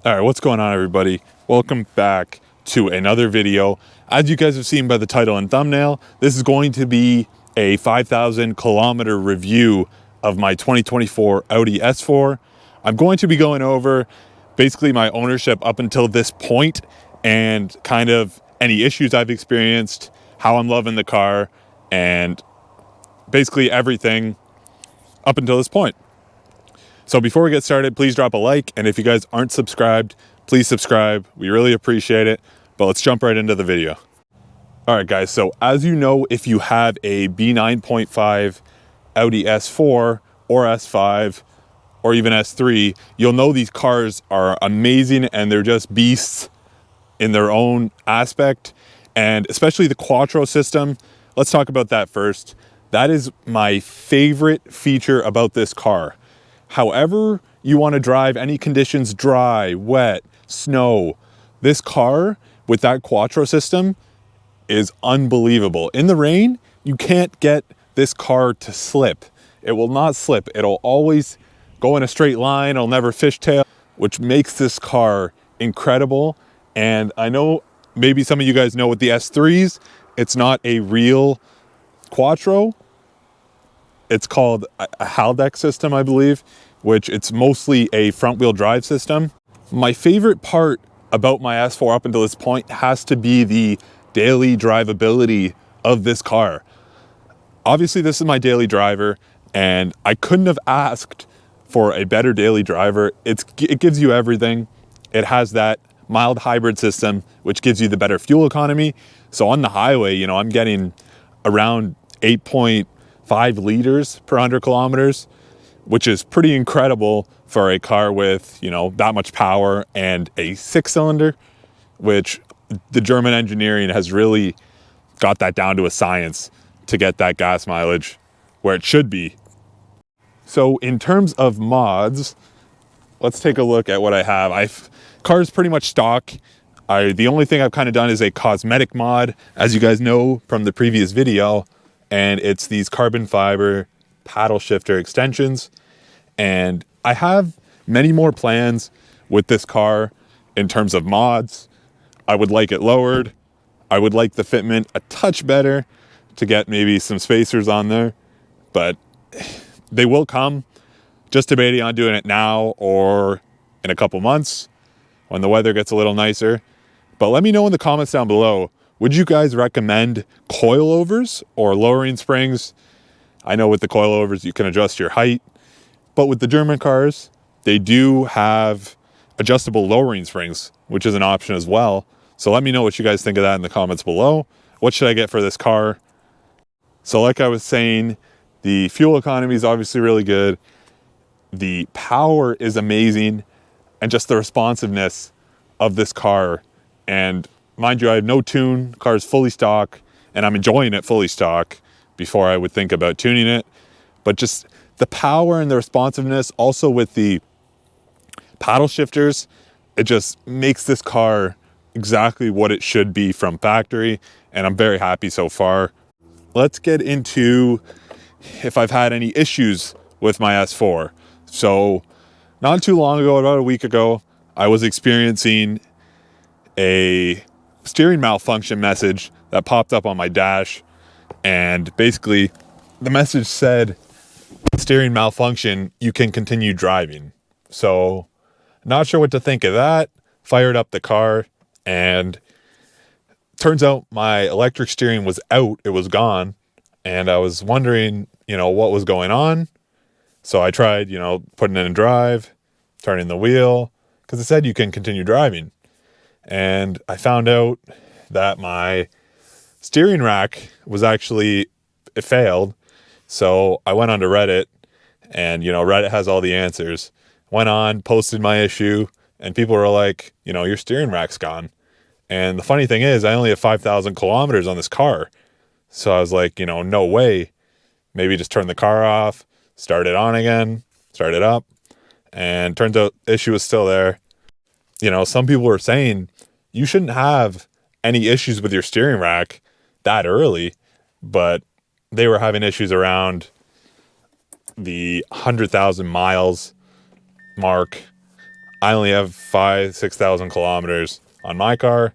All right, what's going on, everybody? Welcome back to another video. As you guys have seen by the title and thumbnail, this is going to be a 5,000 kilometer review of my 2024 Audi S4. I'm going to be going over basically my ownership up until this point and kind of any issues I've experienced, how I'm loving the car, and basically everything up until this point. So before we get started, please drop a like. And if you guys aren't subscribed, please subscribe. We really appreciate it. But let's jump right into the video. All right, guys. So as you know, if you have a B9.5 Audi S4 or S5 or even S3, you'll know these cars are amazing and they're just beasts in their own aspect. And especially the Quattro system. Let's talk about that first. That is my favorite feature about this car. However you want to drive, any conditions, dry, wet, snow, this car with that Quattro system is unbelievable. In the rain, you can't get this car to slip. It will not slip. It'll always go in a straight line. It'll never fishtail, which makes this car incredible. And I know maybe some of you guys know with the S3s, it's not a real Quattro. It's called a Haldex system, I believe, which it's mostly a front wheel drive system. My favorite part about my S4 up until this point has to be the daily drivability of this car. Obviously, this is my daily driver, and I couldn't have asked for a better daily driver. It gives you everything. It has that mild hybrid system, which gives you the better fuel economy. So on the highway, you know, I'm getting around 8.5 liters per 100 kilometers, which is pretty incredible for a car with, you know, that much power and a 6-cylinder, which the German engineering has really got that down to a science to get that gas mileage where it should be. So in terms of mods, let's take a look at what I have. Car's pretty much stock. The only thing I've kind of done is a cosmetic mod, as you guys know from the previous video, and it's these carbon fiber paddle shifter extensions. And I have many more plans with this car in terms of mods. I would like it lowered. I would like the fitment a touch better to get maybe some spacers on there, but they will come. Just debating on doing it now or in a couple months when the weather gets a little nicer. But let me know in the comments down below, would you guys recommend coilovers or lowering springs? I know with the coilovers you can adjust your height, but with the German cars, they do have adjustable lowering springs, which is an option as well. So let me know what you guys think of that in the comments below. What should I get for this car? So like I was saying, the fuel economy is obviously really good. The power is amazing, and just the responsiveness of this car. And mind you, I have no tune. The car is fully stock, and I'm enjoying it fully stock before I would think about tuning it. But just the power and the responsiveness, also with the paddle shifters, it just makes this car exactly what it should be from factory, and I'm very happy so far. Let's get into if I've had any issues with my S4. So not too long ago, about a week ago, I was experiencing a steering malfunction message that popped up on my dash. And basically the message said, steering malfunction, you can continue driving. So not sure what to think of that. Fired up the car, and turns out my electric steering was out. It was gone. And I was wondering, you know, what was going on. So I tried, you know, putting it in drive, turning the wheel, because it said you can continue driving. And I found out that my steering rack was actually, it failed. So I went onto Reddit, and, you know, Reddit has all the answers. Went on, posted my issue, and people were like, you know, your steering rack's gone. And the funny thing is, I only have 5,000 kilometers on this car. So I was like, you know, no way. Maybe just turn the car off, start it on again, start it up. And turns out the issue was still there. You know, some people were saying you shouldn't have any issues with your steering rack that early, but they were having issues around the 100,000 miles mark. I only have 6,000 kilometers on my car.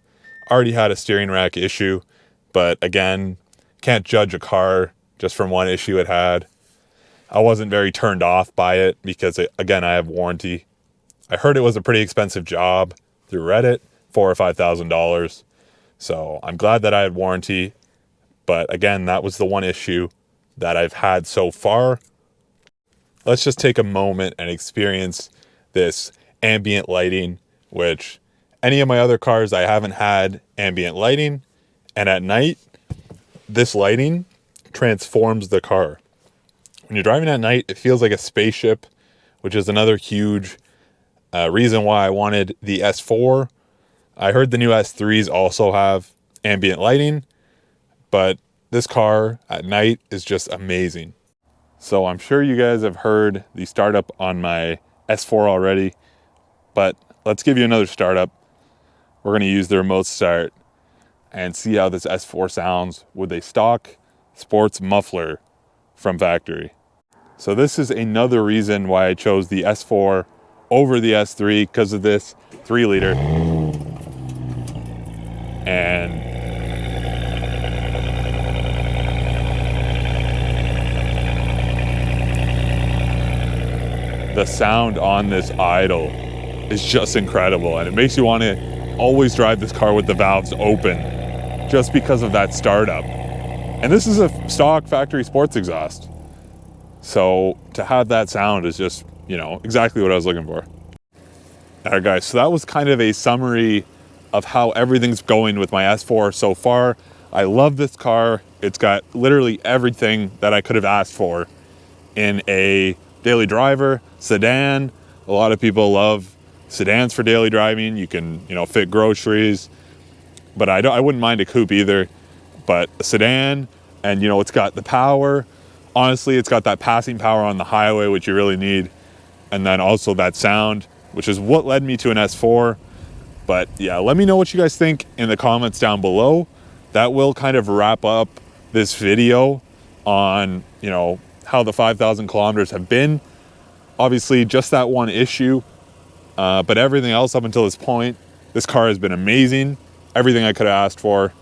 Already had a steering rack issue, but again, can't judge a car just from one issue it had. I wasn't very turned off by it because, again, I have warranty. I heard it was a pretty expensive job through Reddit, $4,000 or $5,000. So I'm glad that I had warranty. But again, that was the one issue that I've had so far. Let's just take a moment and experience this ambient lighting, which any of my other cars, I haven't had ambient lighting. And at night, this lighting transforms the car. When you're driving at night, it feels like a spaceship, which is another huge reason why I wanted the S4. I heard the new S3s also have ambient lighting, but this car at night is just amazing. So I'm sure you guys have heard the startup on my S4 already, but let's give you another startup. We're going to use the remote start and see how this S4 sounds with a stock sports muffler from factory. So this is another reason why I chose the S4 over the S3, because of this 3-liter. And the sound on this idle is just incredible, and it makes you want to always drive this car with the valves open just because of that startup. And this is a stock factory sports exhaust. So to have that sound is just, exactly what I was looking for. All right, guys, so that was kind of a summary of how everything's going with my S4 so far. I love this car. It's got literally everything that I could have asked for in a daily driver, sedan. A lot of people love sedans for daily driving. You can, fit groceries, but I wouldn't mind a coupe either. But a sedan, and it's got the power. Honestly, it's got that passing power on the highway, which you really need. And then also that sound, which is what led me to an S4. But yeah, let me know what you guys think in the comments down below. That will kind of wrap up this video on, how the 5,000 kilometers have been. Obviously, just that one issue. But everything else up until this point, this car has been amazing. Everything I could have asked for.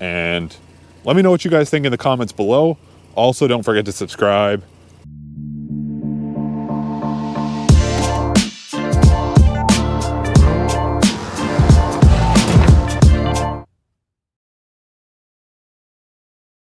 And let me know what you guys think in the comments below. Also, don't forget to subscribe.